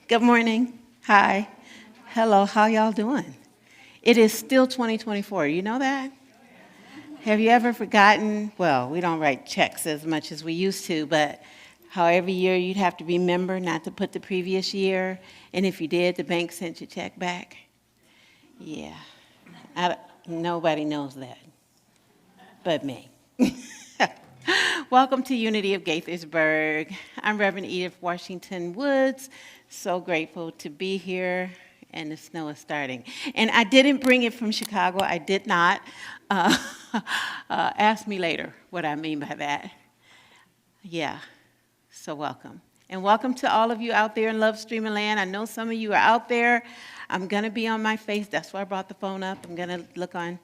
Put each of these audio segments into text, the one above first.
Good morning. Hi. Hello. How y'all doing? It is still 2024. You know that? Have you ever forgotten? Well, we don't write checks as much as we used to, but how every year you'd have to remember not to put the previous year, and if you did, the bank sent your check back. Yeah. Nobody knows that but me. Welcome to Unity of Gaithersburg. I'm Reverend Edith Washington Woods. So grateful to be here, and the snow is starting. And I didn't bring it from Chicago. I did not. Ask me later what I mean by that. Yeah, so welcome. And welcome to all of you out there in Love Streaming Land. I know some of you are out there. I'm going to be on my face. That's why I brought the phone up. I'm going to look on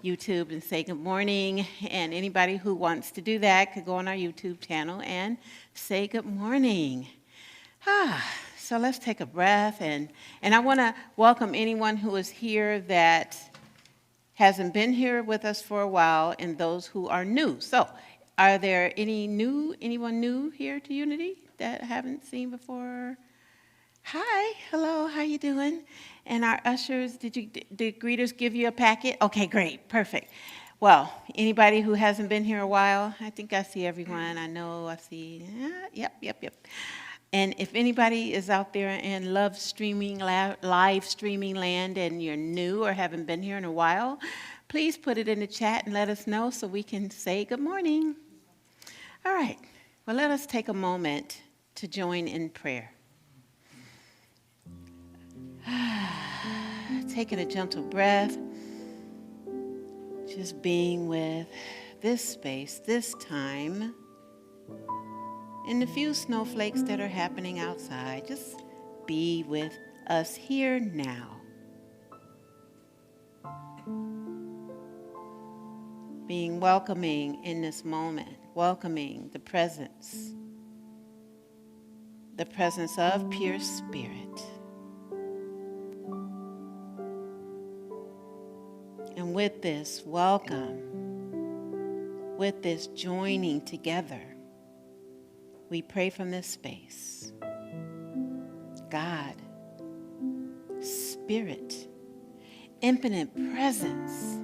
YouTube and say good morning, and anybody who wants to do that could go on our YouTube channel and say good morning. So let's take a breath, and I want to welcome anyone who is here that hasn't been here with us for a while, and those who are new. So are there anyone new here to Unity that I haven't seen before? Hi, hello, how you doing? And our ushers, did greeters give you a packet? Okay, great, perfect. Well, anybody who hasn't been here a while, I think I see everyone. I know I see, yep. And if anybody is out there in live streaming land and you're new or haven't been here in a while, please put it in the chat and let us know so we can say good morning. All right, well, let us take a moment to join in prayer. Taking a gentle breath, just being with this space, this time, and the few snowflakes that are happening outside. Just be with us here now. Being welcoming in this moment, welcoming the presence of pure spirit. And with this welcome, with this joining together, we pray from this space. God, Spirit, infinite presence,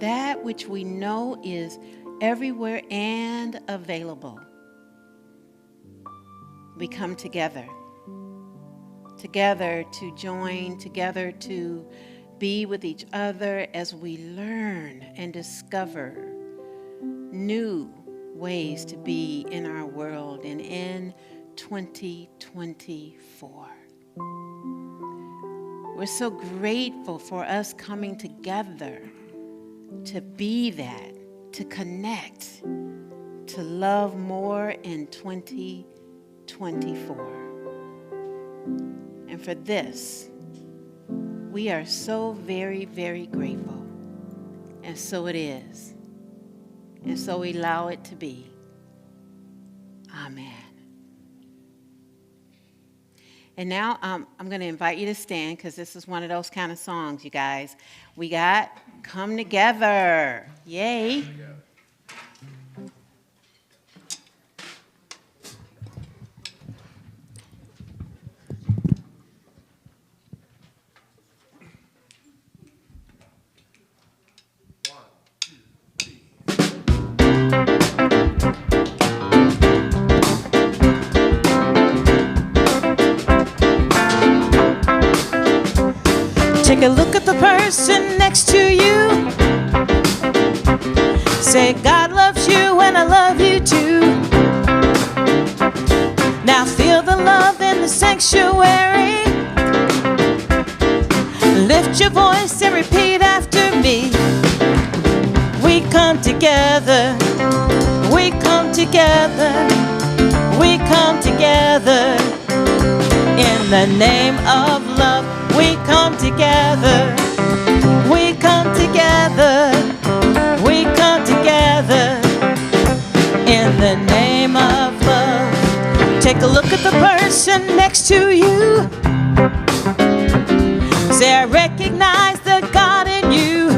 that which we know is everywhere and available. We come together to join, together to be with each other as we learn and discover new ways to be in our world and in 2024. We're so grateful for us coming together to be that, to connect, to love more in 2024. And for this, we are so very, very grateful. And so it is. And so we allow it to be. Amen. And now I'm going to invite you to stand because this is one of those kind of songs, you guys. We got Come Together. Yay. Take a look at the person next to you. Say, God loves you and I love you too. Now feel the love in the sanctuary. Lift your voice and repeat after me. We come together. We come together. We come together. In the name of love, we come together. We come together. We come together. In the name of love. Take a look at the person next to you. Say, I recognize the God in you.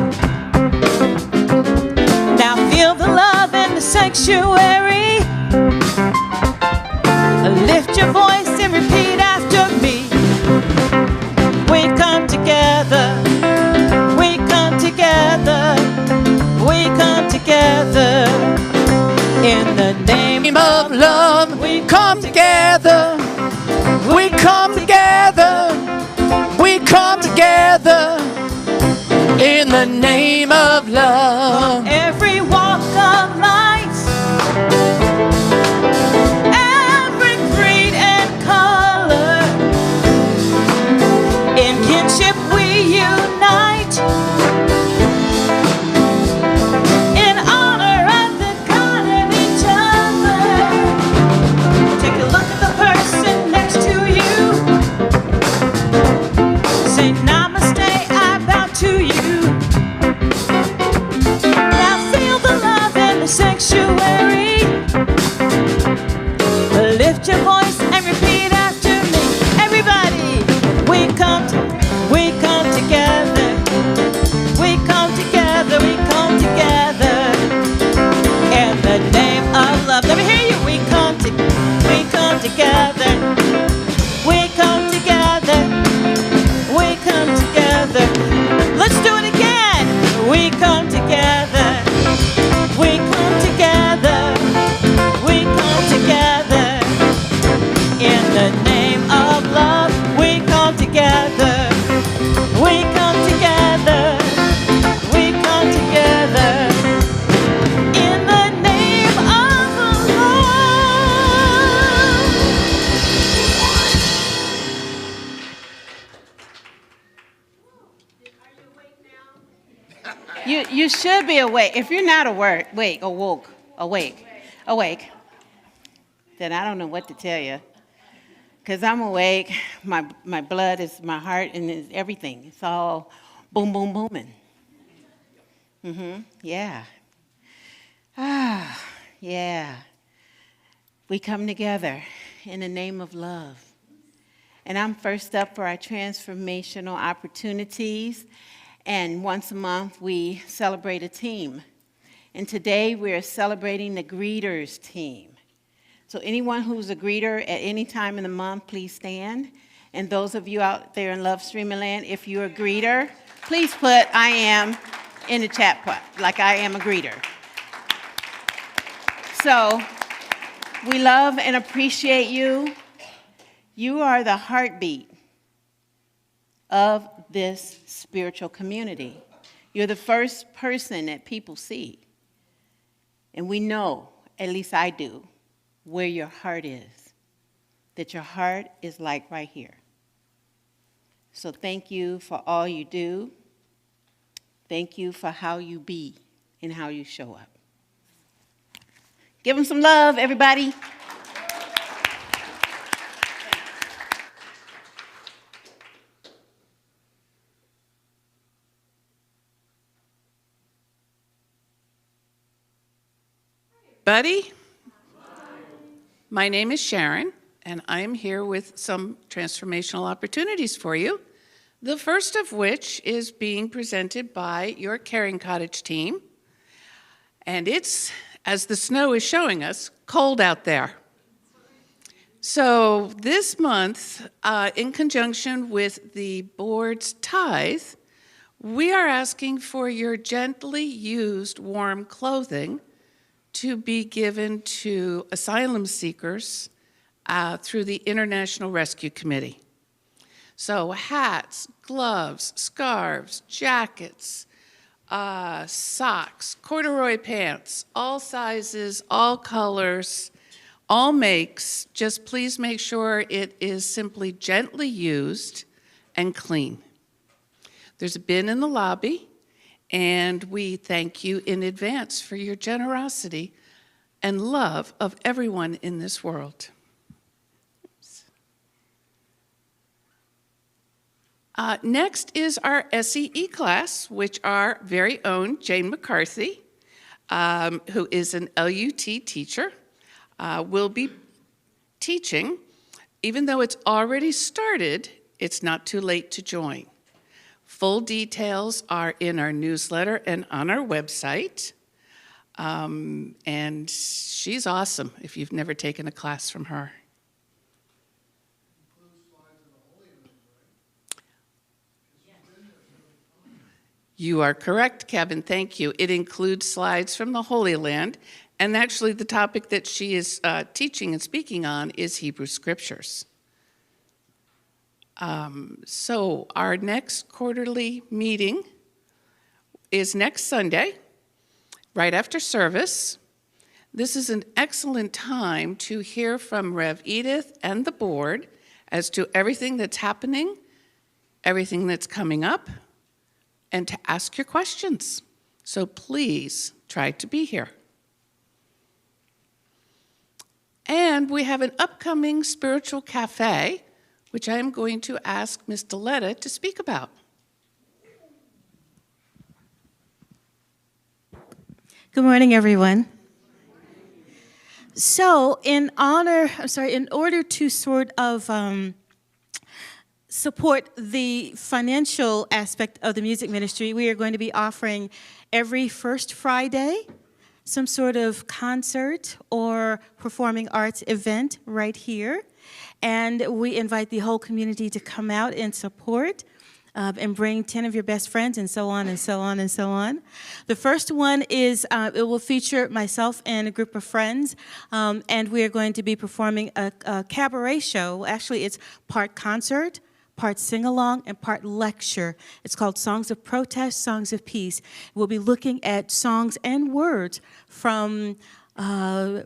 Now feel the love in the sanctuary. Lift your voice and repeat after me. We come together. We come together. We come together. In the name of love, we come together. We come together. We come together. In the name of love. From every walk of life. Sanctuary. Lift your voice and repeat after me. Everybody, we come together. We come together. We come together. In the name of love. Let me hear you. We come together. We come together. We come together. Let's do it again. We come together. We come together. We come together. In the name of love, we come together. We come together. We come together. In the name of love. You should be awake. If you're not awake, then I don't know what to tell you. Because I'm awake, my blood is my heart and it's everything. It's all boom, boom, booming. Yeah. Yeah. We come together in the name of love. And I'm first up for our transformational opportunities. And once a month, we celebrate a team. And today, we're celebrating the greeters team. So anyone who's a greeter at any time in the month, please stand. And those of you out there in Love Streaming Land, if you're a greeter, please put I am in the chat box, like I am a greeter. So we love and appreciate you. You are the heartbeat of this spiritual community. You're the first person that people see. And we know, at least I do, where your heart is. That your heart is like right here. So thank you for all you do. Thank you for how you be and how you show up. Give them some love, everybody. Buddy, my name is Sharon, and I'm here with some transformational opportunities for you. The first of which is being presented by your Caring Cottage team. And it's, as the snow is showing us, cold out there. So this month, in conjunction with the board's tithe, we are asking for your gently used warm clothing to be given to asylum seekers through the International Rescue Committee. So hats, gloves, scarves, jackets, socks, corduroy pants, all sizes, all colors, all makes. Just please make sure it is simply gently used and clean. There's a bin in the lobby. And we thank you in advance for your generosity and love of everyone in this world. Next is our SEE class, which our very own Jane McCarthy, who is an LUT teacher, will be teaching. Even though it's already started, it's not too late to join. Full details are in our newsletter and on our website. And she's awesome if you've never taken a class from her. You are correct, Kevin. Thank you. It includes slides from the Holy Land. And actually, the topic that she is teaching and speaking on is Hebrew Scriptures. So our next quarterly meeting is next Sunday, right after service. This is an excellent time to hear from Rev. Edith and the board as to everything that's happening, everything that's coming up, and to ask your questions. So please try to be here. And we have an upcoming spiritual cafe, which I am going to ask Ms. Deletta to speak about. Good morning, everyone. So, in order to sort of support the financial aspect of the music ministry, we are going to be offering every first Friday some sort of concert or performing arts event right here. And we invite the whole community to come out and support and bring 10 of your best friends and so on and so on and so on. The first one is, it will feature myself and a group of friends, and we are going to be performing a cabaret show. Actually, it's part concert, part sing-along, and part lecture. It's called Songs of Protest, Songs of Peace. We'll be looking at songs and words from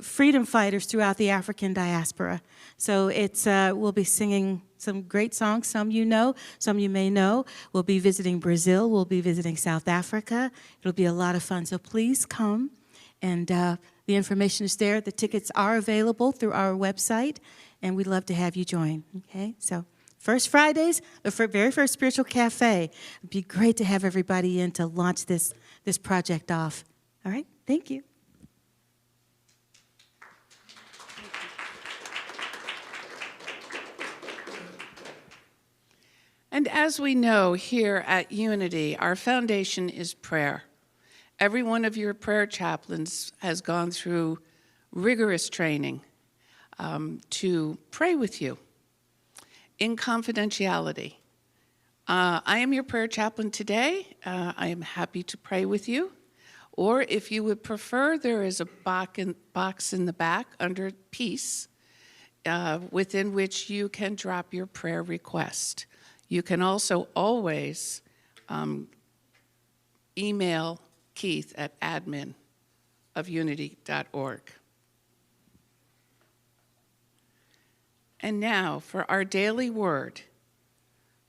freedom fighters throughout the African diaspora. So we'll be singing some great songs, some you know, some you may know. We'll be visiting Brazil, we'll be visiting South Africa. It'll be a lot of fun, so please come. And the information is there. The tickets are available through our website, and we'd love to have you join, okay? So first Fridays, the very first Spiritual Cafe. It'd be great to have everybody in to launch this project off. All right, thank you. And as we know here at Unity, our foundation is prayer. Every one of your prayer chaplains has gone through rigorous training to pray with you in confidentiality. I am your prayer chaplain today. I am happy to pray with you, Or if you would prefer, there is a box in the back under Peace within which you can drop your prayer request. You can also always email Keith at admin@unity.org. And now for our daily word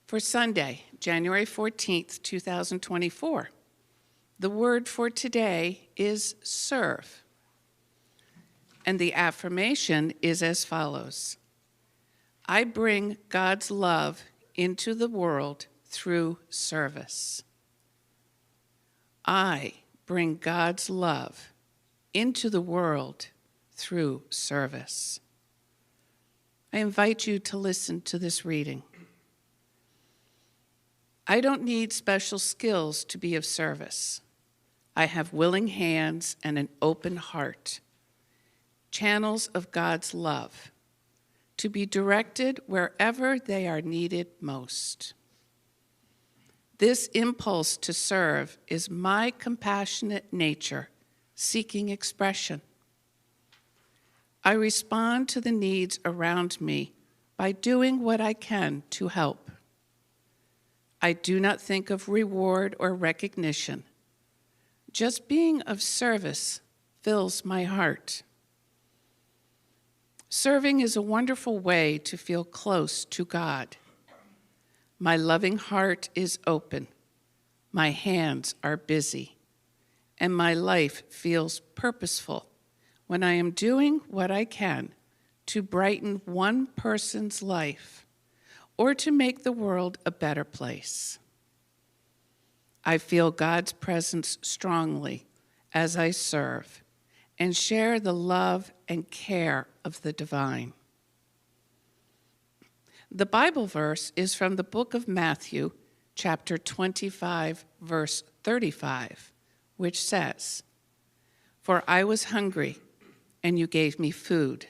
for Sunday, January 14th, 2024. The word for today is serve. And the affirmation is as follows: I bring God's love into the world through service. I bring God's love into the world through service. I invite you to listen to this reading. I don't need special skills to be of service. I have willing hands and an open heart, channels of God's love, to be directed wherever they are needed most. This impulse to serve is my compassionate nature seeking expression. I respond to the needs around me by doing what I can to help. I do not think of reward or recognition. Just being of service fills my heart. Serving is a wonderful way to feel close to God. My loving heart is open, my hands are busy, and my life feels purposeful when I am doing what I can to brighten one person's life or to make the world a better place. I feel God's presence strongly as I serve and share the love and care of the divine. The Bible verse is from the book of Matthew, chapter 25, verse 35, which says, "For I was hungry, and you gave me food.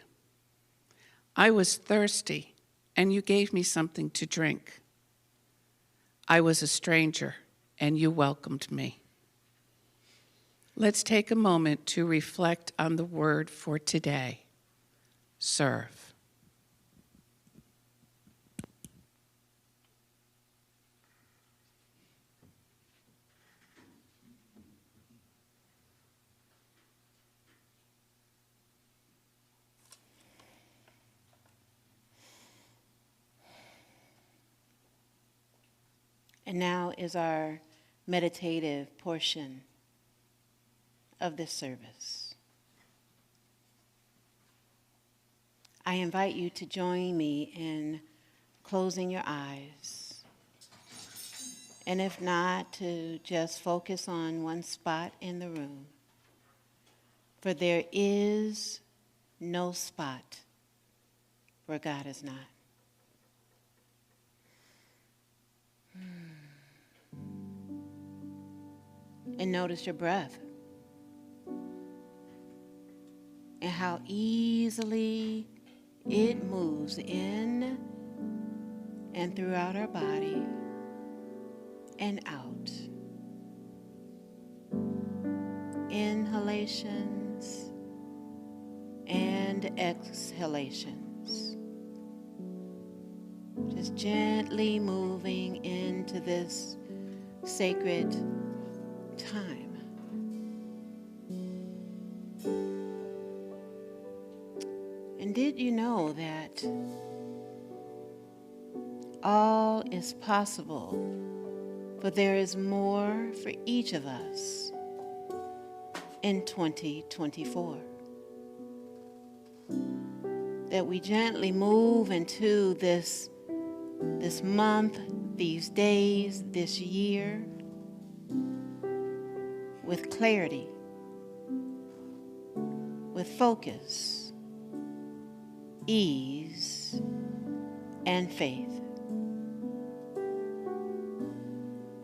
I was thirsty, and you gave me something to drink. I was a stranger, and you welcomed me." Let's take a moment to reflect on the word for today: serve. And now is our meditative portion of this service. I invite you to join me in closing your eyes. And if not, to just focus on one spot in the room. For there is no spot where God is not. And notice your breath and how easily it moves in and throughout our body and out. Inhalations and exhalations. Just gently moving into this sacred time. And did you know that all is possible, but there is more for each of us in 2024? That we gently move into this month, these days, this year, with clarity, with focus, ease, and faith.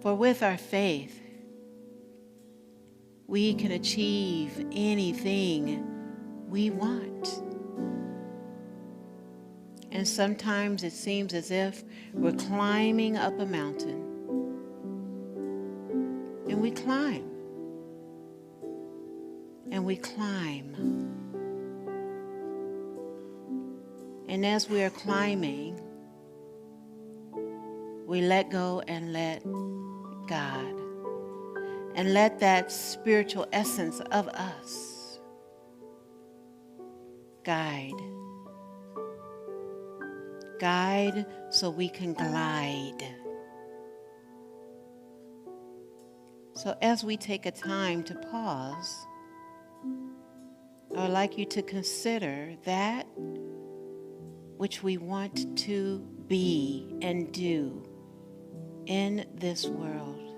For with our faith, we can achieve anything we want. And sometimes it seems as if we're climbing up a mountain. And we climb. and we climb. And as we are climbing, we let go and let God, and let that spiritual essence of us guide so we can glide. So as we take a time to pause, I would like you to consider that which we want to be and do in this world.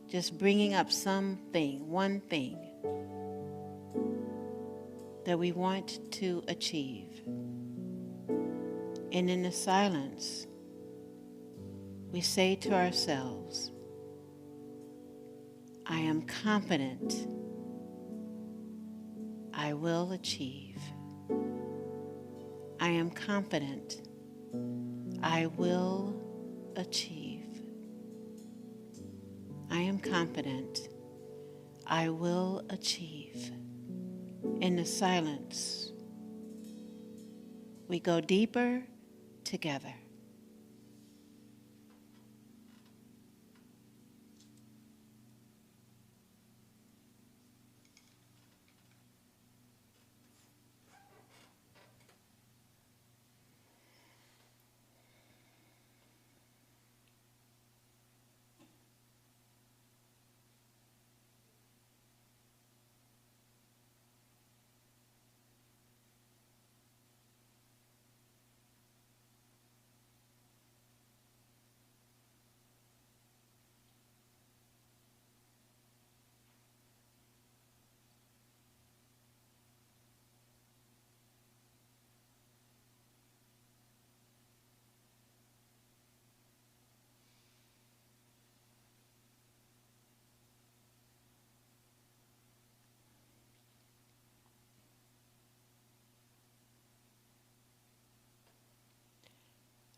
Just bringing up something, one thing that we want to achieve. And in the silence, we say to ourselves, I am confident I will achieve. I am confident I will achieve. I am confident I will achieve. In the silence, we go deeper together.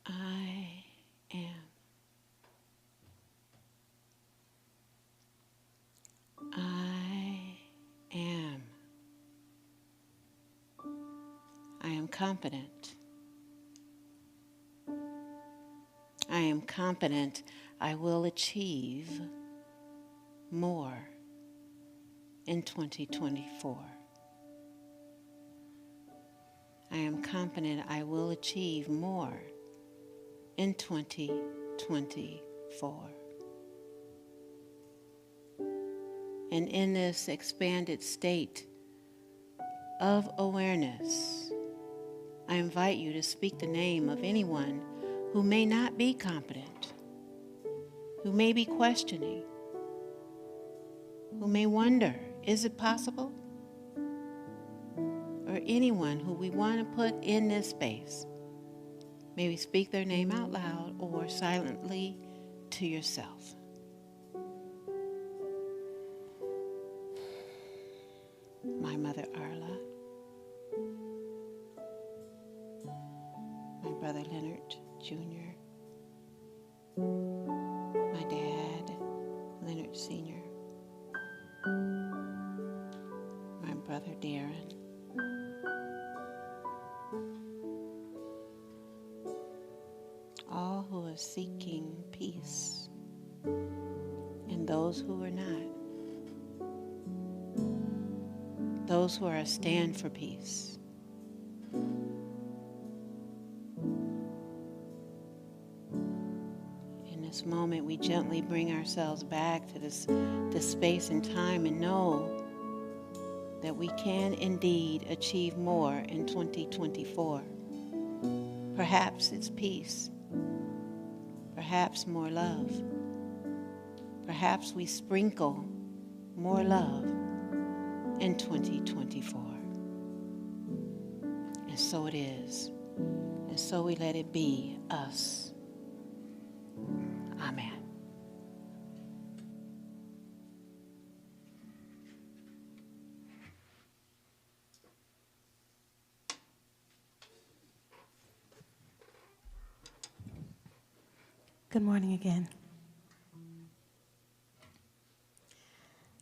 I am. I am. I am confident. I am confident I will achieve more in 2024. I am confident I will achieve more in 2024. And in this expanded state of awareness, I invite you to speak the name of anyone who may not be confident, who may be questioning, who may wonder, is it possible? Or anyone who we want to put in this space. Maybe speak their name out loud or silently to yourself. My mother Arla, my brother Leonard Jr., my dad Leonard Sr., my brother Darren, all who are seeking peace, and those who are not, those who are a stand for peace. In this moment, we gently bring ourselves back to this space and time and know that we can indeed achieve more in 2024. Perhaps it's peace. Perhaps more love. Perhaps we sprinkle more love in 2024. And so it is. And so we let it be us. Amen. Good morning again.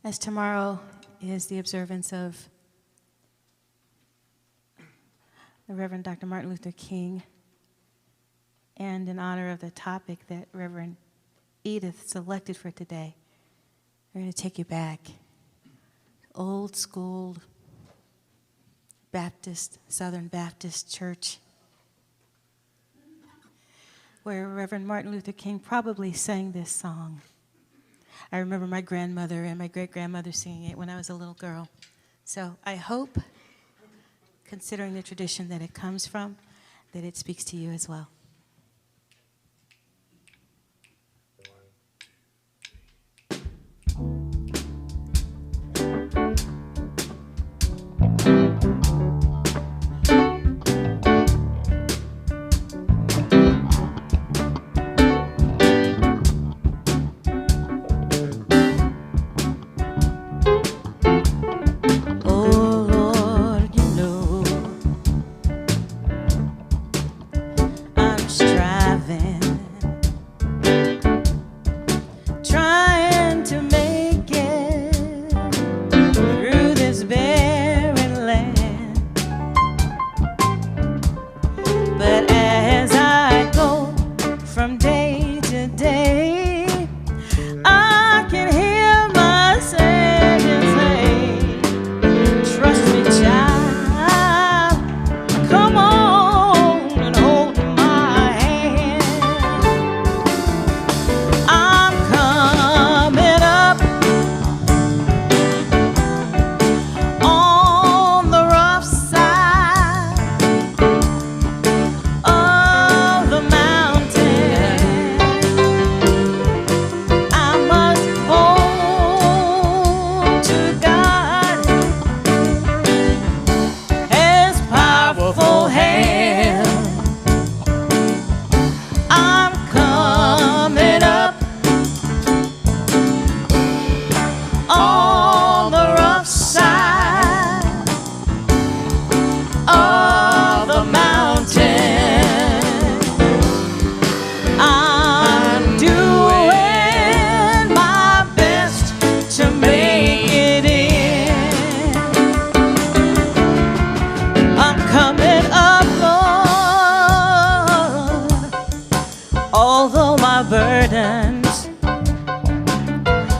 As tomorrow is the observance of the Reverend Dr. Martin Luther King, and in honor of the topic that Reverend Edith selected for today, we're going to take you back. Old school Baptist, Southern Baptist church, where Reverend Martin Luther King probably sang this song. I remember my grandmother and my great-grandmother singing it when I was a little girl. So I hope, considering the tradition that it comes from, that it speaks to you as well.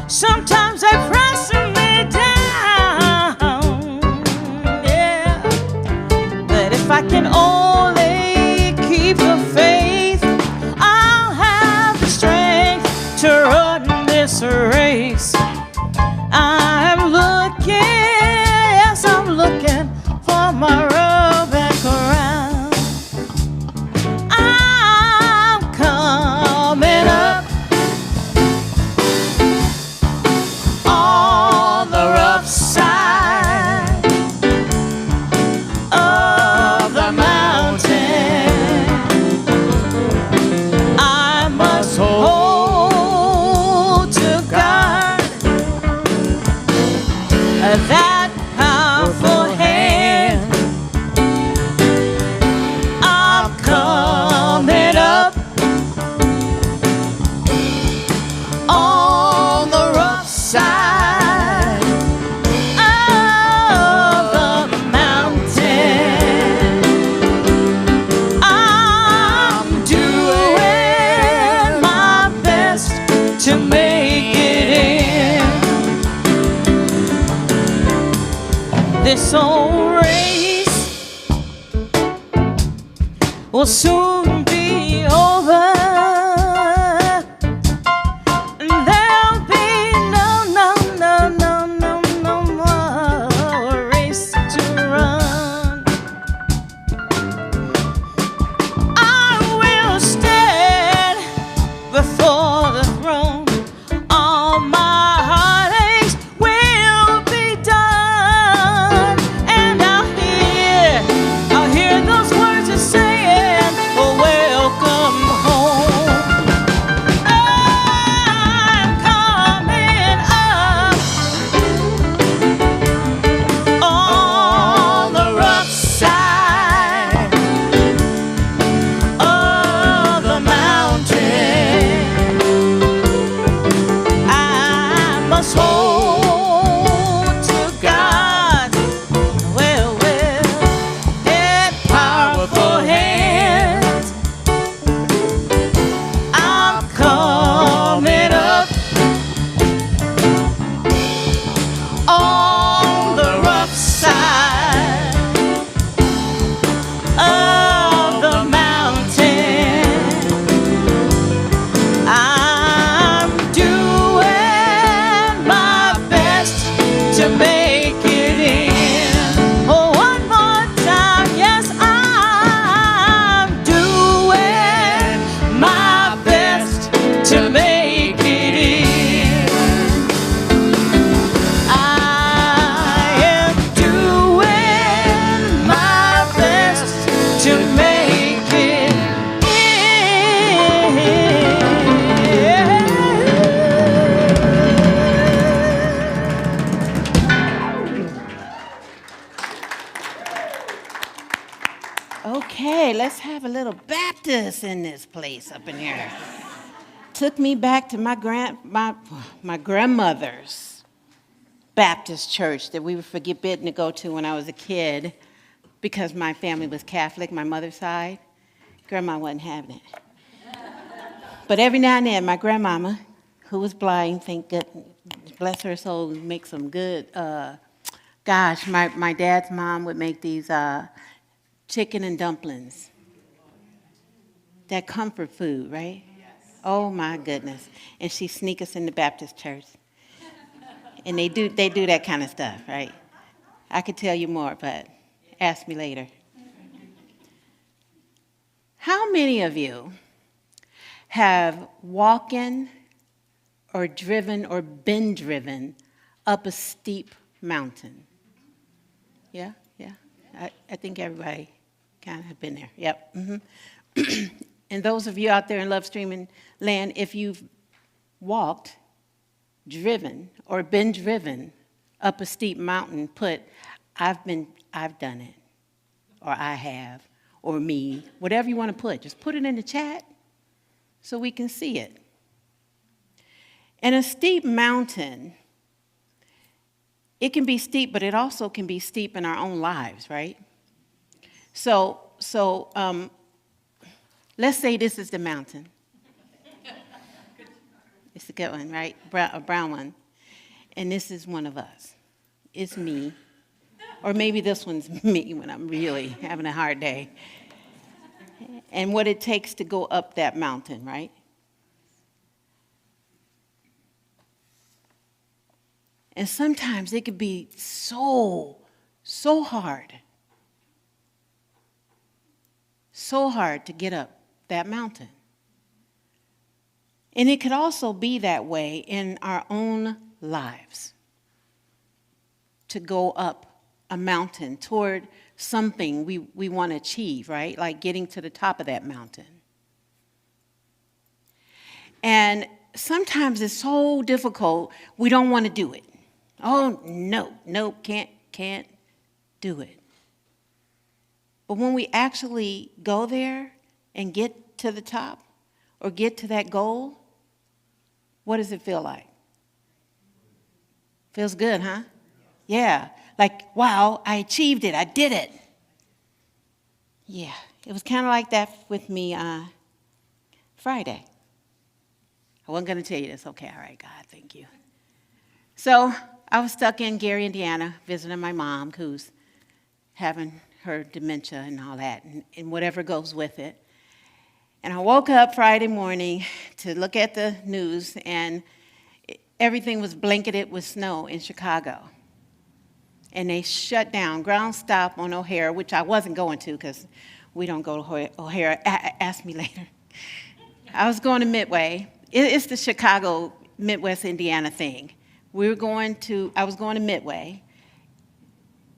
Sometimes they press me down, yeah. But if I can only keep the faith, I'll have the strength to run this race. I'm looking, yes, I'm looking for my road back around. I'm coming up on the rough side of the mountain. I must hold to God that powerful hand. I'm coming up on the rough side of the mountain. I'm doing my best to make it in. This old race will soon be over. There'll be no more race to run. I will stand before the throne. All my heartaches will be done, and I'll hear those words are saying, oh, welcome home. Okay, let's have a little Baptist in this place up in here. Took me back to my grandmother's Baptist church that we were forbidden to go to when I was a kid because my family was Catholic, my mother's side. Grandma wasn't having it. But every now and then, my grandmama, who was blind, thank goodness, bless her soul, make some good, my dad's mom would make these chicken and dumplings. That comfort food, right? Yes. Oh my goodness. And she sneak us in the Baptist church. And they do that kind of stuff, right? I could tell you more, but ask me later. How many of you have walking or driven or been driven up a steep mountain? Yeah. I think everybody kind of have been there. Yep. Mm-hmm. And those of you out there in Love Streaming Land, if you've walked, driven, or been driven up a steep mountain, put, I've done it, or I have, or me, whatever you want to put. Just put it in the chat so we can see it. And a steep mountain, it can be steep, but it also can be steep in our own lives, right? So let's say this is the mountain. It's a good one, right? A brown one. And this is one of us. It's me. Or maybe this one's me when I'm really having a hard day. And what it takes to go up that mountain, right? And sometimes it could be so hard. So hard to get up that mountain. And it could also be that way in our own lives. To go up a mountain toward something we want to achieve, right? Like getting to the top of that mountain. And sometimes it's so difficult, we don't want to do it. Oh, no, can't do it. But when we actually go there and get to the top or get to that goal, what does it feel like? Feels good, huh? Yeah, like, wow, I achieved it, I did it. Yeah, it was kind of like that with me Friday. I wasn't going to tell you this. Okay, all right, God, thank you. So I was stuck in Gary, Indiana, visiting my mom, who's having her dementia and all that, and whatever goes with it. And I woke up Friday morning to look at the news, and everything was blanketed with snow in Chicago. And they shut down, ground stop on O'Hare, which I wasn't going to because we don't go to O'Hare. Ask me later. I was going to Midway. It's the Chicago, Midwest, Indiana thing. I was going to Midway,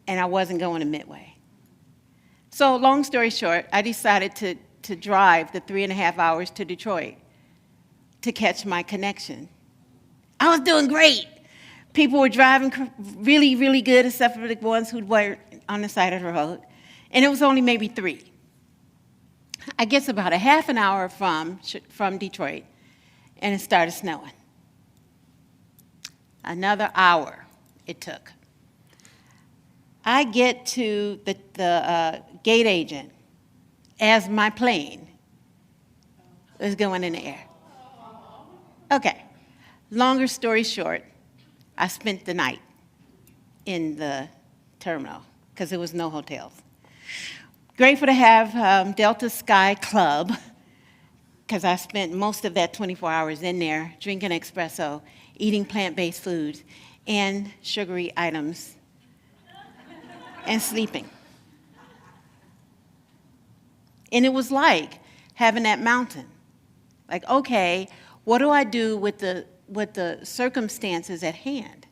and I wasn't going to Midway. So long story short, I decided to drive the 3.5 hours to Detroit to catch my connection. I was doing great. People were driving really, really good, except for the ones who were on the side of the road. And it was only maybe 3. I guess about a half an hour from Detroit, and it started snowing. Another hour it took. I get to the gate agent as my plane was going in the air. Okay, longer story short, I spent the night in the terminal because there was no hotels. Grateful to have Delta Sky Club because I spent most of that 24 hours in there drinking espresso, eating plant-based foods, and sugary items, and sleeping. And it was like having that mountain. Like, okay, what do I do with the circumstances at hand?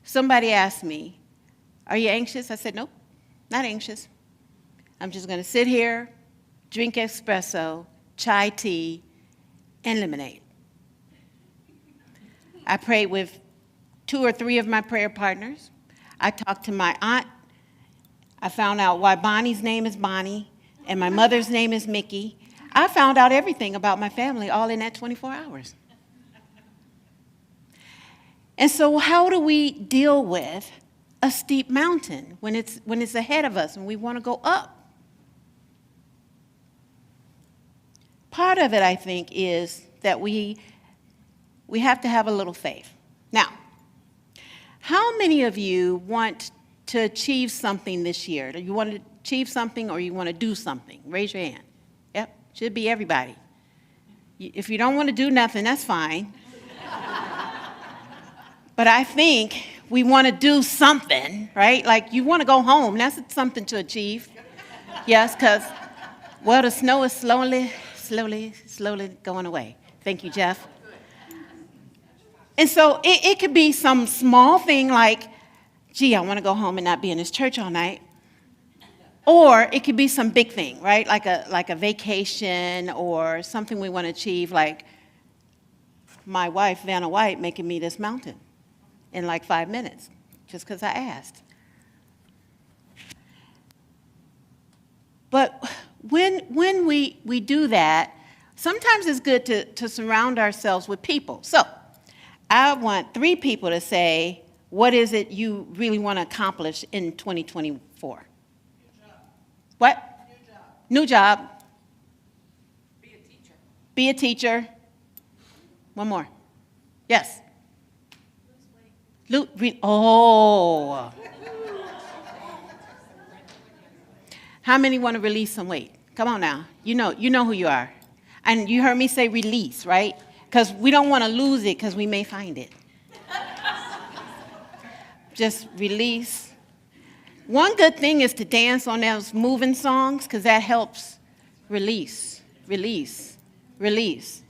Somebody asked me, are you anxious? I said, nope, not anxious. I'm just going to sit here, drink espresso, chai tea, and lemonade. I prayed with 2 or 3 of my prayer partners. I talked to my aunt. I found out why Bonnie's name is Bonnie and my mother's name is Mickey. I found out everything about my family all in that 24 hours. And so how do we deal with a steep mountain when it's ahead of us and we want to go up? Part of it, I think, is that we have to have a little faith. Now, how many of you want to achieve something this year? Do you want to achieve something or you want to do something? Raise your hand. Yep, should be everybody. If you don't want to do nothing, that's fine. But I think we want to do something, right? Like you want to go home. That's something to achieve. Yes, because, well, the snow is slowly going away. Thank you, Jeff. And so it could be some small thing like, gee, I want to go home and not be in this church all night. Or it could be some big thing, right? Like a vacation or something we want to achieve, like my wife, Vanna White, making me this mountain in like 5 minutes, just because I asked. But when we do that, sometimes it's good to surround ourselves with people. So I want 3 people to say, what is it you really want to accomplish in 2024? New job. What? New job. Be a teacher. Be a teacher. One more. Yes. Lose weight. Oh. How many want to release some weight? Come on now. You know who you are. And you heard me say release, right? Because we don't want to lose it because we may find it. Just release. One good thing is to dance on those moving songs because that helps release, release, release.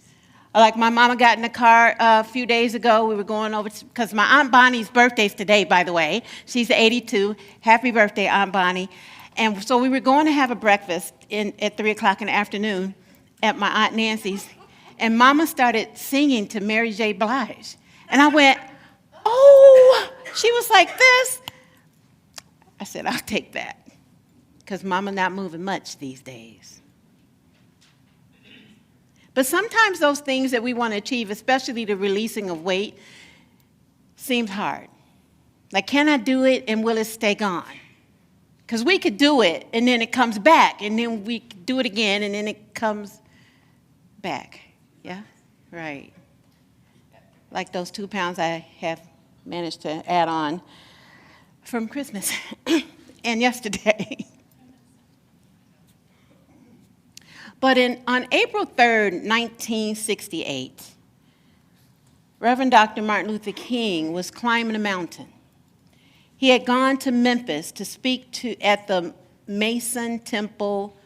Like my mama got in the car a few days ago. We were going over because my Aunt Bonnie's birthday's today, by the way. She's 82. Happy birthday, Aunt Bonnie. And so we were going to have a breakfast at 3 o'clock in the afternoon at my Aunt Nancy's. And Mama started singing to Mary J. Blige. And I went, oh, she was like this. I said, I'll take that. Because Mama not moving much these days. But sometimes those things that we want to achieve, especially the releasing of weight, seems hard. Like, can I do it and will it stay gone? Because we could do it and then it comes back, and then we do it again and then it comes back. Yeah? Right. Like those 2 pounds I have managed to add on from Christmas and yesterday. But on April 3rd, 1968, Reverend Dr. Martin Luther King was climbing a mountain. He had gone to Memphis to speak at the Mason Temple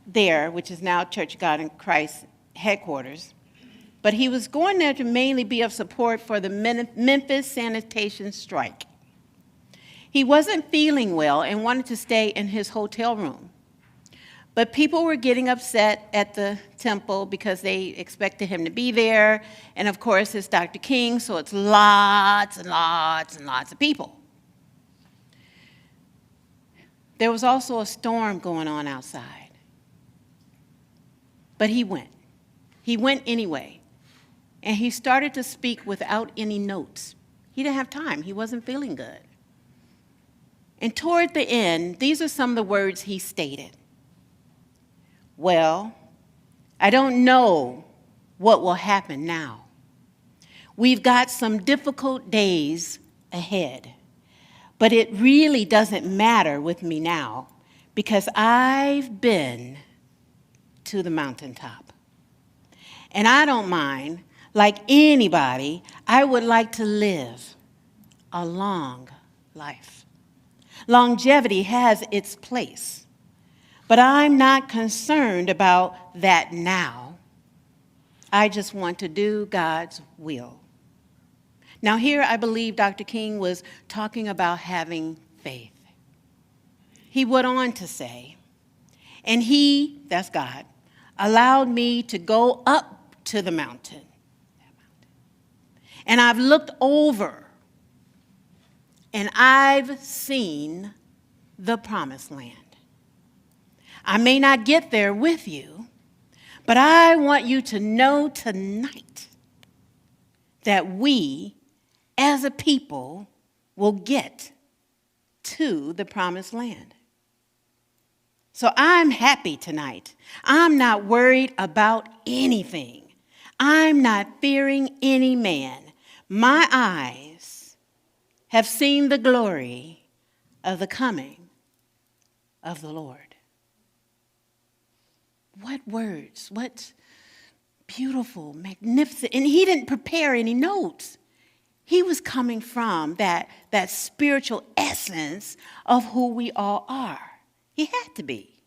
there, which is now Church of God in Christ headquarters. But he was going there to mainly be of support for the Memphis sanitation strike. He wasn't feeling well and wanted to stay in his hotel room. But people were getting upset at the temple because they expected him to be there. And of course, it's Dr. King, so it's lots and lots and lots of people. There was also a storm going on outside. But he went. He went anyway. And he started to speak without any notes. He didn't have time. He wasn't feeling good. And toward the end, these are some of the words he stated. Well, I don't know what will happen now. We've got some difficult days ahead, but it really doesn't matter with me now because I've been to the mountaintop. And I don't mind, like anybody, I would like to live a long life. Longevity has its place. But I'm not concerned about that now. I just want to do God's will. Now here I believe Dr. King was talking about having faith. He went on to say, and he, that's God, allowed me to go up to the mountain. And I've looked over and I've seen the promised land. I may not get there with you, but I want you to know tonight that we, as a people, will get to the promised land. So I'm happy tonight. I'm not worried about anything. I'm not fearing any man. My eyes have seen the glory of the coming of the Lord. What words, what beautiful, magnificent. And he didn't prepare any notes. He was coming from that spiritual essence of who we all are. He had to be.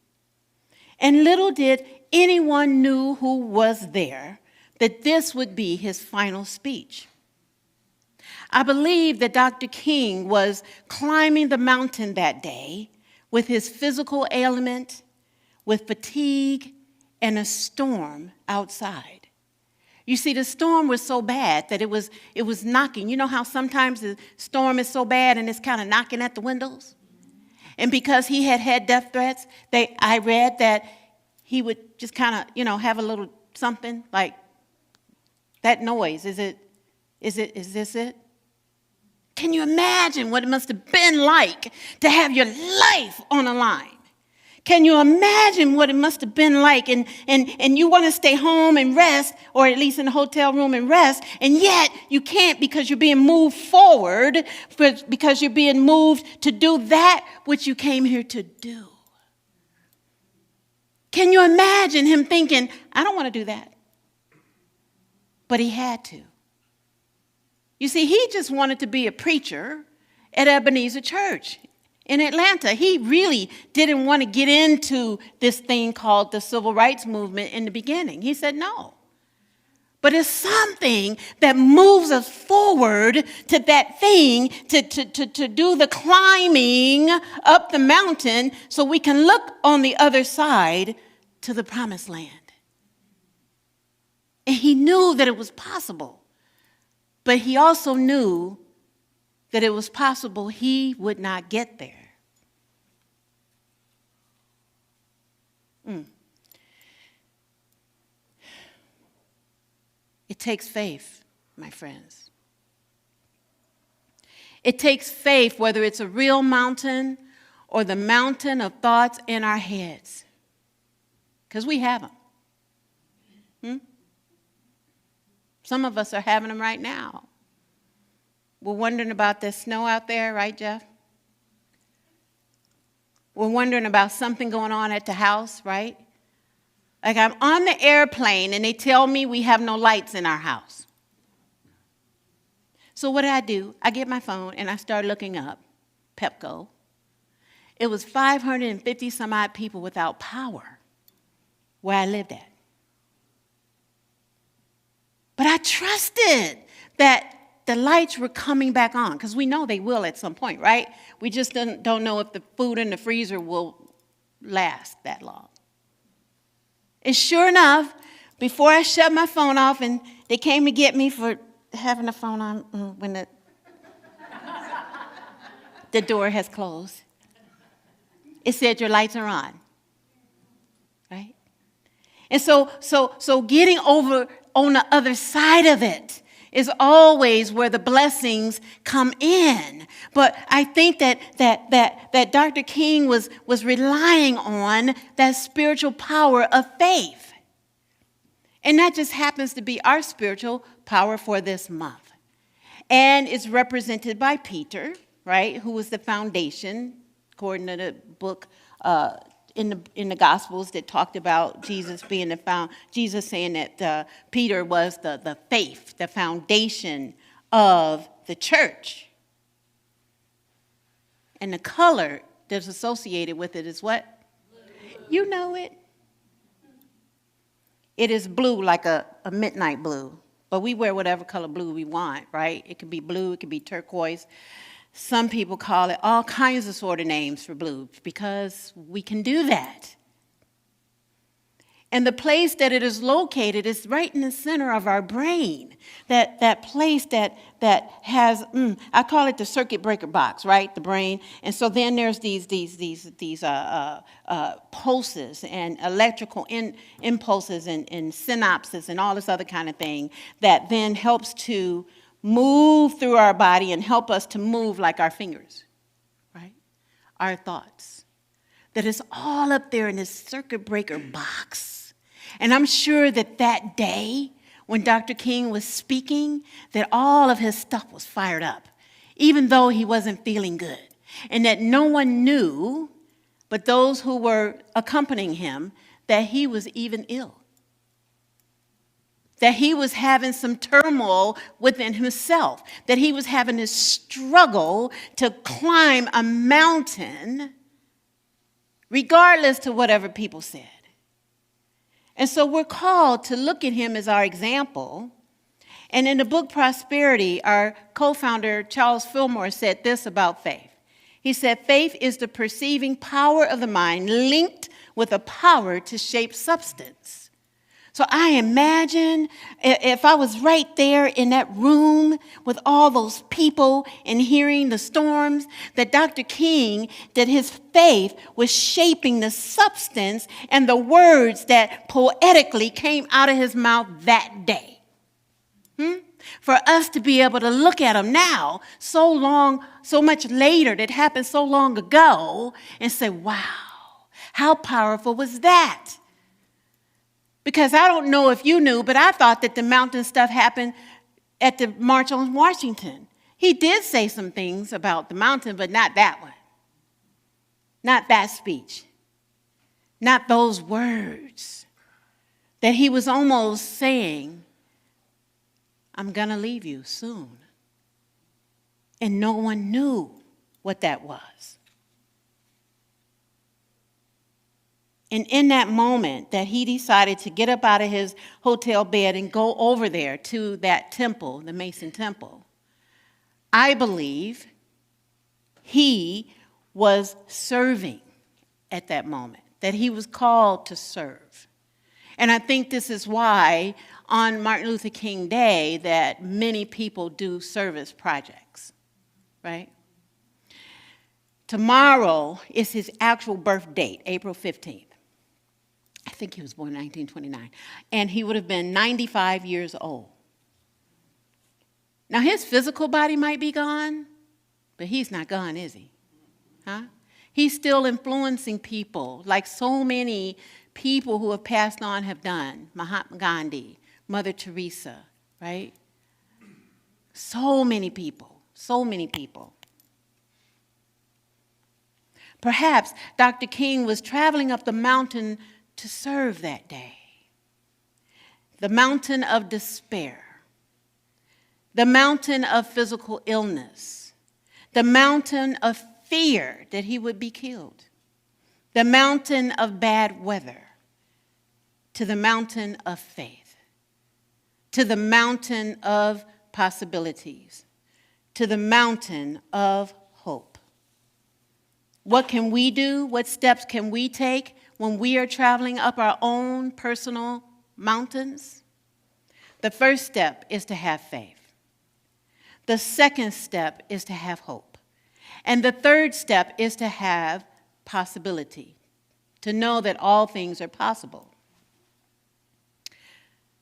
And little did anyone knew who was there that this would be his final speech. I believe that Dr. King was climbing the mountain that day with his physical ailment, with fatigue, and a storm outside. You see, the storm was so bad that it was knocking. You know how sometimes the storm is so bad and it's kind of knocking at the windows? And because he had death threats, I read that he would just kind of, have a little something like that noise. Is this it? Can you imagine what it must have been like to have your life on the line? Can you imagine what it must have been like? And you want to stay home and rest, or at least in a hotel room and rest, and yet you can't because you're being moved forward, because you're being moved to do that which you came here to do. Can you imagine him thinking, I don't want to do that? But he had to. You see, he just wanted to be a preacher at Ebenezer Church in Atlanta. He really didn't want to get into this thing called the civil rights movement in the beginning. He said no. But it's something that moves us forward to that thing, to do the climbing up the mountain so we can look on the other side to the promised land. And he knew that it was possible. But he also knew that it was possible he would not get there. It takes faith, my friends. It takes faith, whether it's a real mountain or the mountain of thoughts in our heads. Because we have them. Some of us are having them right now. We're wondering about the snow out there, right, Jeff? We're wondering about something going on at the house, right? Like I'm on the airplane and they tell me we have no lights in our house. So what do? I get my phone and I start looking up Pepco. It was 550 some odd people without power where I lived at. But I trusted that the lights were coming back on, because we know they will at some point, right? We just don't know if the food in the freezer will last that long. And sure enough, before I shut my phone off, and they came to get me for having the phone on when the door has closed, it said your lights are on, right? And so getting over on the other side of it is always where the blessings come in. But I think that Dr. King was relying on that spiritual power of faith. And that just happens to be our spiritual power for this month. And it's represented by Peter, right, who was the foundation, according to the book in the Gospels that talked about Jesus being Jesus saying that Peter was the faith, the foundation of the church. And the color that's associated with it is what? Blue. You know it. It is blue, like a midnight blue. But we wear whatever color blue we want, right? It could be blue, it could be turquoise. Some people call it all kinds of sort of names for blue because we can do that. And the place that it is located is right in the center of our brain. That place that has, I call it the circuit breaker box, right? The brain. And so then there's these pulses and electrical impulses and synapses and all this other kind of thing that then helps to move through our body and help us to move like our fingers, right? Our thoughts. That is all up there in this circuit breaker box. And I'm sure that day when Dr. King was speaking, that all of his stuff was fired up, even though he wasn't feeling good. And that no one knew, but those who were accompanying him, that he was even ill. That he was having some turmoil within himself. That he was having this struggle to climb a mountain, regardless to whatever people said. And so we're called to look at him as our example. And in the book Prosperity, our co-founder Charles Fillmore said this about faith. He said, faith is the perceiving power of the mind linked with a power to shape substance. So I imagine if I was right there in that room with all those people and hearing the storms, that Dr. King, that his faith was shaping the substance and the words that poetically came out of his mouth that day. For us to be able to look at him now, so much later, that happened so long ago, and say, wow, how powerful was that? Because I don't know if you knew, but I thought that the mountain stuff happened at the March on Washington. He did say some things about the mountain, but not that one. Not that speech. Not those words. That he was almost saying, I'm going to leave you soon. And no one knew what that was. And in that moment that he decided to get up out of his hotel bed and go over there to that temple, the Mason Temple, I believe he was serving at that moment, that he was called to serve. And I think this is why on Martin Luther King Day that many people do service projects, right? Tomorrow is his actual birth date, April 15th. I think he was born in 1929. And he would have been 95 years old. Now, his physical body might be gone, but he's not gone, is he? Huh? He's still influencing people, like so many people who have passed on have done. Mahatma Gandhi, Mother Teresa, right? So many people, so many people. Perhaps Dr. King was traveling up the mountain to serve that day. The mountain of despair. The mountain of physical illness. The mountain of fear that he would be killed. The mountain of bad weather. To the mountain of faith. To the mountain of possibilities. To the mountain of hope. What can we do? What steps can we take when we are traveling up our own personal mountains? The first step is to have faith. The second step is to have hope. And the third step is to have possibility, to know that all things are possible.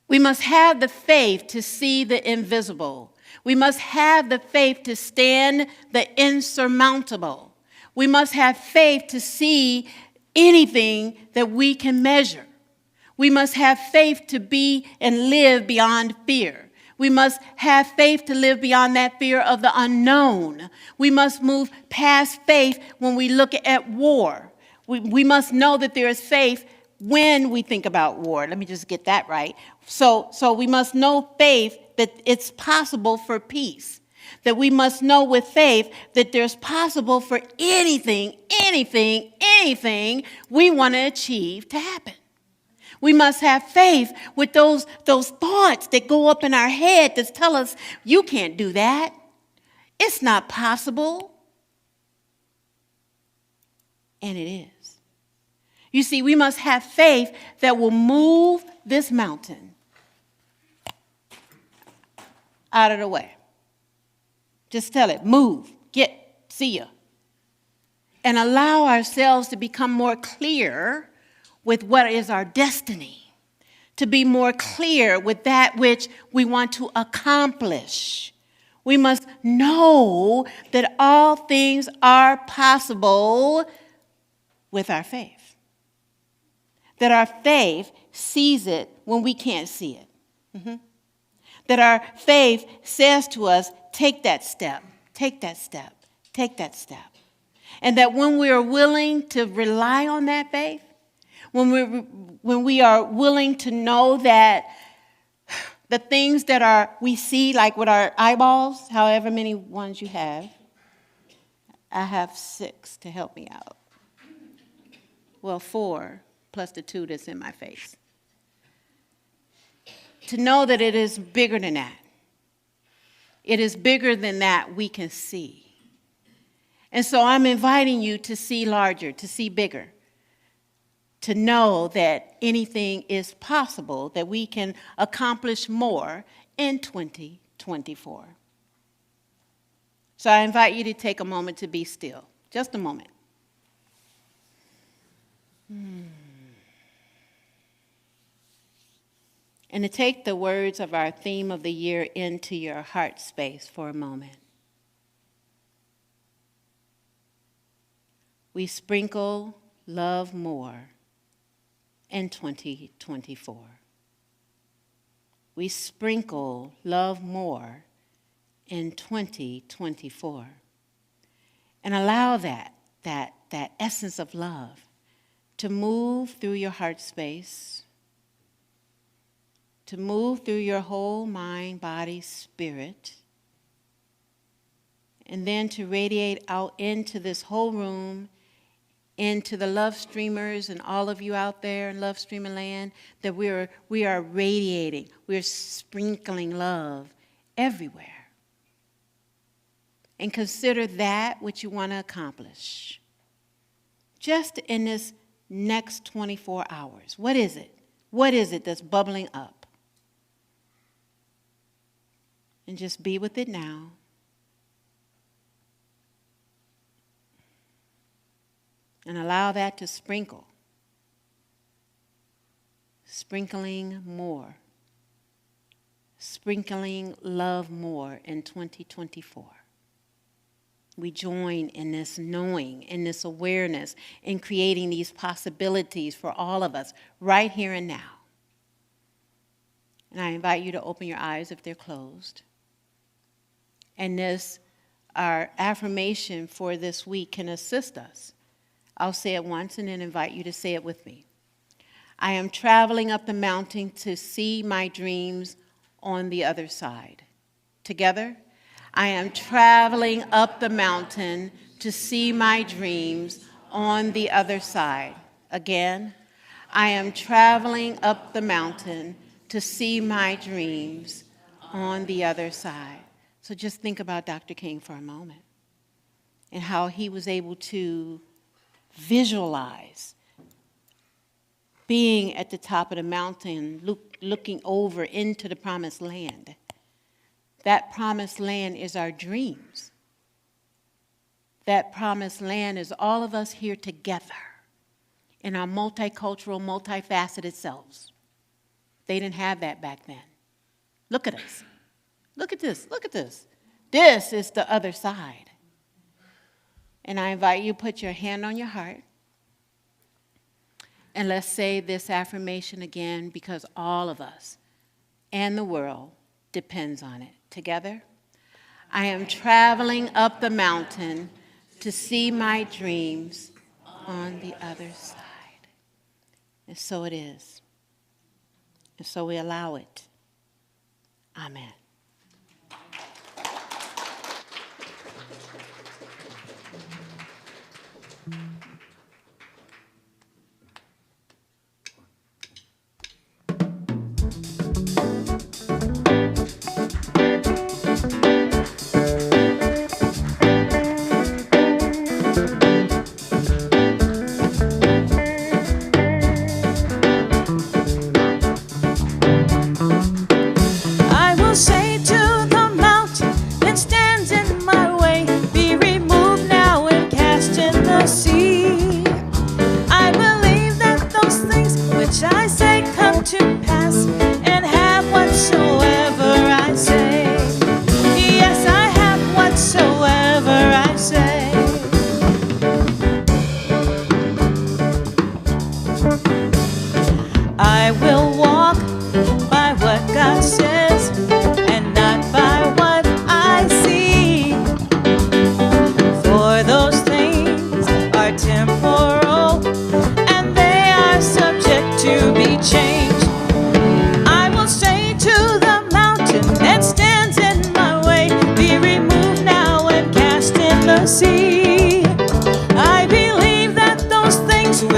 We must have the faith to see the invisible. We must have the faith to stand the insurmountable. We must have faith to see anything that we can measure. We must have faith to be and live beyond fear. We must have faith to live beyond that fear of the unknown. We must move past faith when we look at war. We must know that there is faith when we think about war. Let me just get that right. So we must know faith that it's possible for peace. That we must know with faith that there's possible for anything we want to achieve to happen. We must have faith with those thoughts that go up in our head that tell us, you can't do that. It's not possible. And it is. You see, we must have faith that will move this mountain out of the way. Just tell it, move, see ya. And allow ourselves to become more clear with what is our destiny, to be more clear with that which we want to accomplish. We must know that all things are possible with our faith. That our faith sees it when we can't see it. That our faith says to us, take that step, take that step, take that step. And that when we are willing to rely on that faith, when we are willing to know that the things that we see, like with our eyeballs, however many ones you have, I have 6 to help me out. Well, 4 plus the 2 that's in my face. To know that it is bigger than that. It is bigger than that we can see. And so I'm inviting you to see larger, to see bigger, to know that anything is possible, that we can accomplish more in 2024. So I invite you to take a moment to be still, just a moment. And to take the words of our theme of the year into your heart space for a moment. We sprinkle love more in 2024. We sprinkle love more in 2024. And allow that essence of love to move through your heart space, to move through your whole mind, body, spirit, and then to radiate out into this whole room, into the love streamers and all of you out there in Love Streamer Land, that we are radiating, we're sprinkling love everywhere. And consider that which you want to accomplish. Just in this next 24 hours. What is it? What is it that's bubbling up? And just be with it now. And allow that to sprinkle. Sprinkling more. Sprinkling love more in 2024. We join in this knowing, in this awareness, in creating these possibilities for all of us right here and now. And I invite you to open your eyes if they're closed. And our affirmation for this week can assist us. I'll say it once and then invite you to say it with me. I am traveling up the mountain to see my dreams on the other side. Together, I am traveling up the mountain to see my dreams on the other side. Again, I am traveling up the mountain to see my dreams on the other side. So just think about Dr. King for a moment and how he was able to visualize being at the top of the mountain, looking over into the promised land. That promised land is our dreams. That promised land is all of us here together in our multicultural, multifaceted selves. They didn't have that back then. Look at us. Look at this. Look at this. This is the other side. And I invite you to put your hand on your heart. And let's say this affirmation again, because all of us and the world depends on it. Together, I am traveling up the mountain to see my dreams on the other side. And so it is. And so we allow it. Amen.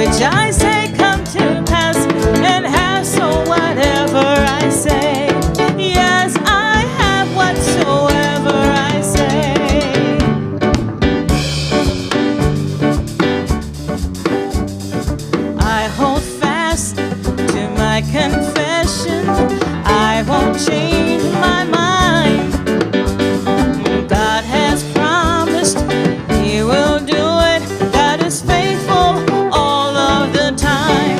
which I say come to pass and have, so whatever I say, yes, I have whatsoever I say. I hold fast to my confession, I won't change my mind. God has promised He will do it. God is faithful all of the time.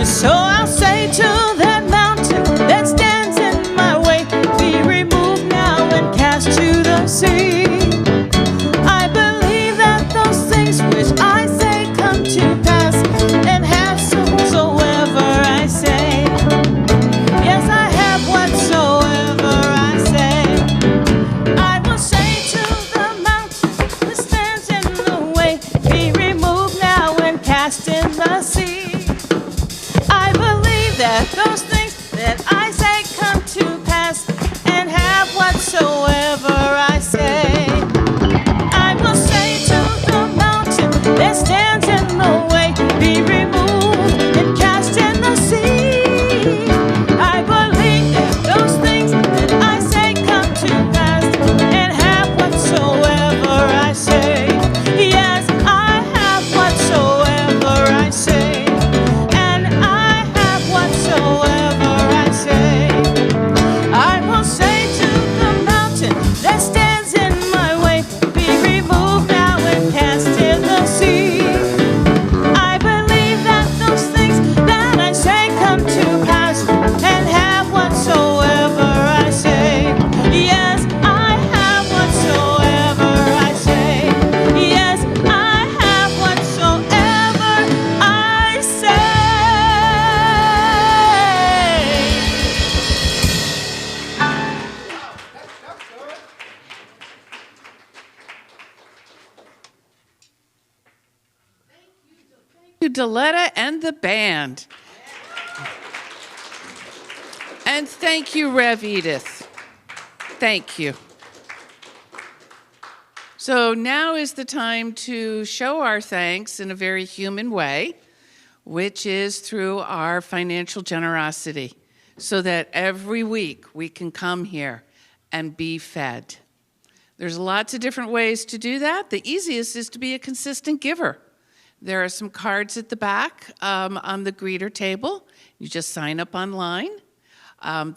So I'll say to that mountain that stands in my way, be removed now and cast to the sea. I believe that those things which I say come to pass and have whatsoever I say. Yes, I have whatsoever I say. I will say to the mountain that stands in the way, be removed now and cast in the sea. I believe that those things that I say come to pass and have whatsoever I say. I will say to the mountain that stands in the way, be removed and cast in the sea. I believe that those things that I say come to pass and have whatsoever I say. Yes, I have whatsoever I say, and I have whatsoever I say. I will say to the mountain that stands in my way, be removed now and cast in the sea. I believe that those things that I say come to pass and have whatsoever I say. Yes, I have whatsoever I say. Yes, I have whatsoever I say. To Deletta and the band. And thank you, Rev Edith. Thank you. So now is the time to show our thanks in a very human way, which is through our financial generosity, so that every week we can come here and be fed. There's lots of different ways to do that. The easiest is to be a consistent giver. There are some cards at the back on the greeter table. You just sign up online.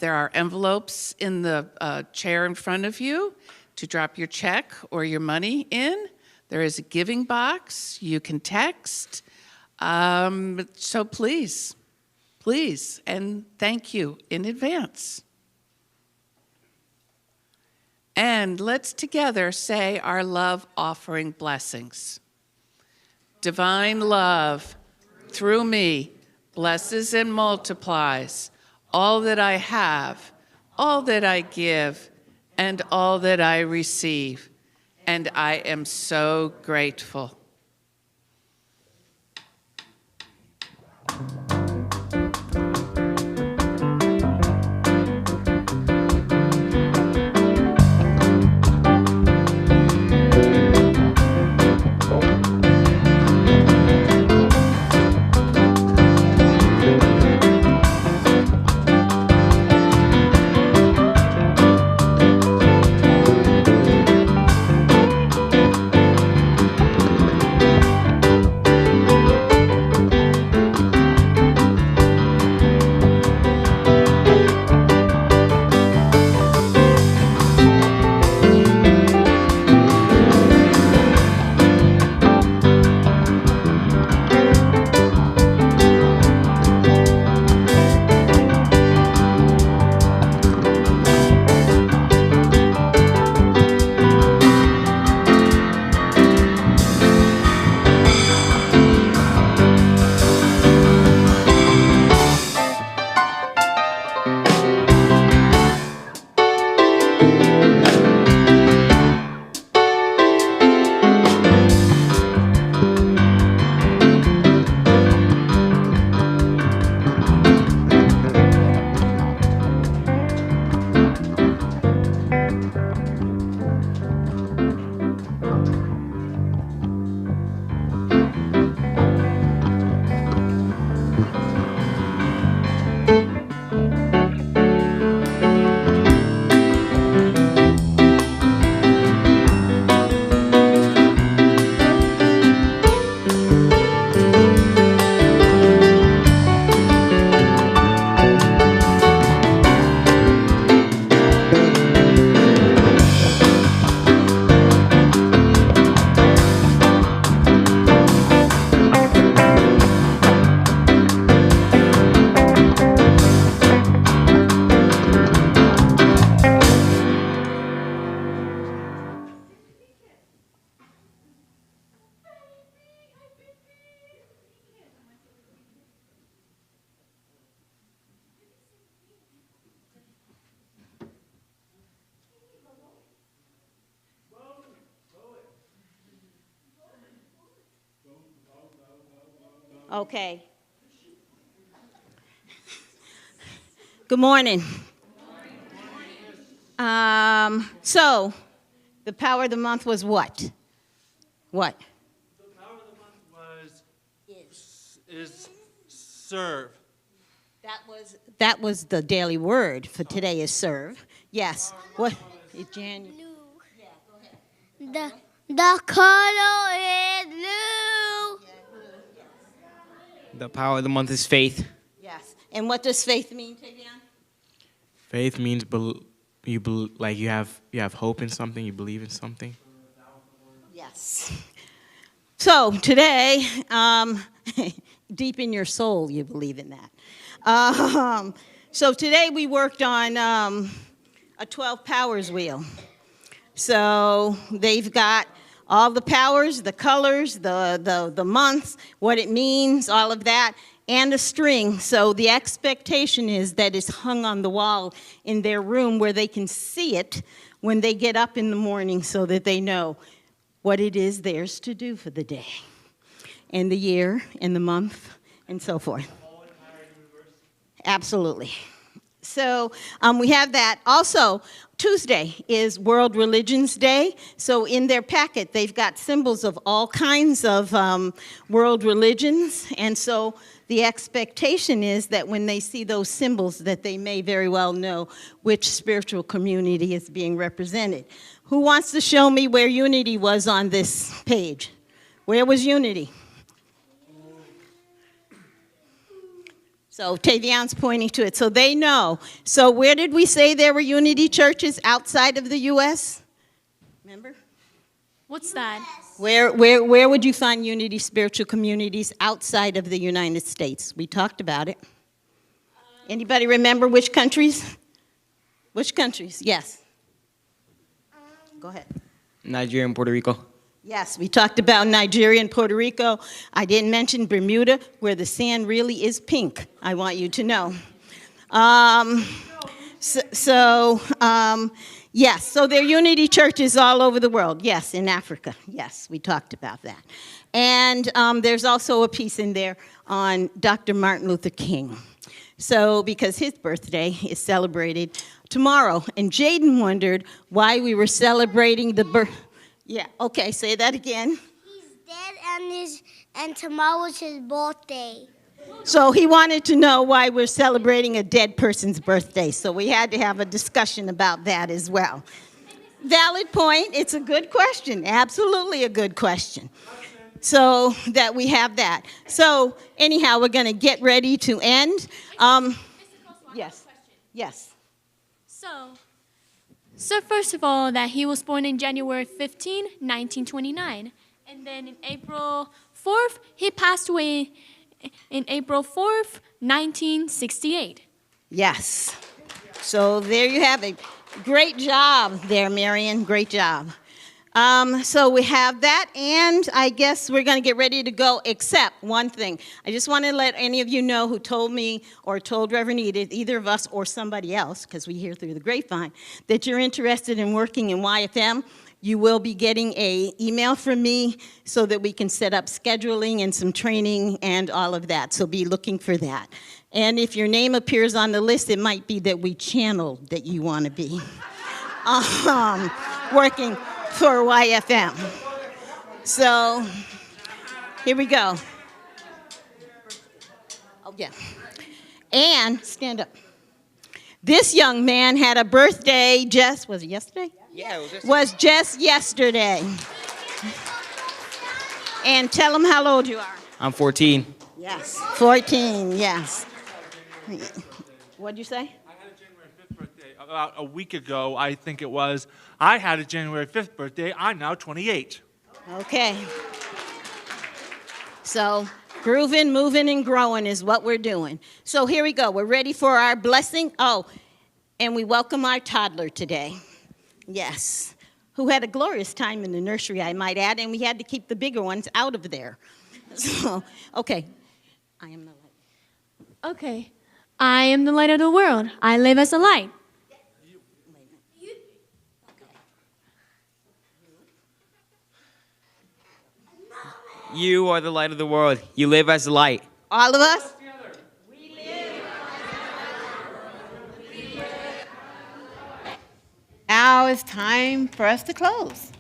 There are envelopes in the chair in front of you to drop your check or your money in. There is a giving box. You can text. So please, and thank you in advance. And let's together say our love offering blessings. Divine love, through me, blesses and multiplies all that I have, all that I give, and all that I receive. And I am so grateful. Okay. Good morning. So, the power of the month was what? What? The power of the month is serve. That was the daily word for today is serve. Yes. What? It's January. The color is blue. The power of the month is faith. Yes. And what does faith mean, Tavian? Faith means you have hope in something, you believe in something. Yes. So today, deep in your soul, you believe in that. So today we worked on a 12 powers wheel. So they've got all the powers, the colors, the months, what it means, all of that, and a string. So the expectation is that it's hung on the wall in their room where they can see it when they get up in the morning so that they know what it is theirs to do for the day, and the year, and the month, and so forth. Absolutely. So we have that. Also, Tuesday is World Religions Day. So in their packet, they've got symbols of all kinds of world religions. And so the expectation is that when they see those symbols, that they may very well know which spiritual community is being represented. Who wants to show me where unity was on this page? Where was unity? So Tavian's pointing to it. So they know. So where did we say there were unity churches outside of the U.S.? Remember? What's that? Where would you find unity spiritual communities outside of the United States? We talked about it. Anybody remember which countries? Which countries? Yes. Go ahead. Nigeria and Puerto Rico. Yes, we talked about Nigeria and Puerto Rico. I didn't mention Bermuda, where the sand really is pink. I want you to know. Yes, so there are unity churches all over the world. Yes, in Africa. Yes, we talked about that. And there's also a piece in there on Dr. Martin Luther King. So, because his birthday is celebrated tomorrow. And Jaden wondered why we were celebrating the birth. Yeah, okay, say that again. He's dead and tomorrow's his birthday. So he wanted to know why we're celebrating a dead person's birthday. So we had to have a discussion about that as well. Valid point. It's a good question. Absolutely a good question. So that we have that. So anyhow, we're going to get ready to end. Yes. Yes. So first of all, that he was born in January 15, 1929. And then in April 4th, he passed away in April 4th, 1968. Yes. So there you have it. Great job there, Marion. Great job. So we have that, and I guess we're going to get ready to go, except one thing. I just want to let any of you know who told me or told Reverend Edith, either of us or somebody else, because we hear through the grapevine, that you're interested in working in YFM. You will be getting an email from me so that we can set up scheduling and some training and all of that. So be looking for that. And if your name appears on the list, it might be that we channeled that you want to be working for YFM. So here we go. Oh, yeah. And stand up. This young man had a birthday was it yesterday? Yeah, it was yesterday. Was just yesterday. And tell him how old you are. I'm 14. Yes, 14, yes. What'd you say? I had a January 5th birthday about a week ago, I think it was. I had a January 5th birthday. I'm now 28. Okay. So grooving, moving, and growing is what we're doing. So here we go. We're ready for our blessing. Oh, and we welcome our toddler today. Yes. Who had a glorious time in the nursery, I might add, and we had to keep the bigger ones out of there. So, okay. I am the light. Okay. I am the light of the world. I live as a light. You are the light of the world. You live as light. All of us? Now it's time for us to close.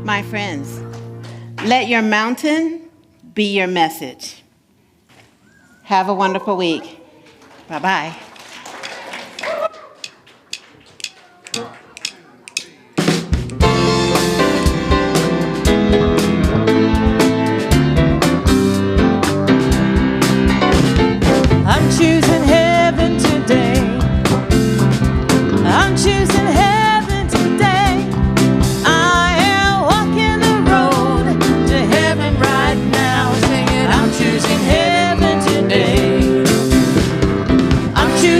My friends, let your mountain be your message. Have a wonderful week. Bye-bye. I'm choosing heaven today. I'm choosing heaven today. I am walking the road to heaven right now, singing, I'm choosing heaven today. I'm choosing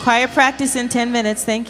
Choir practice in 10 minutes. Thank you.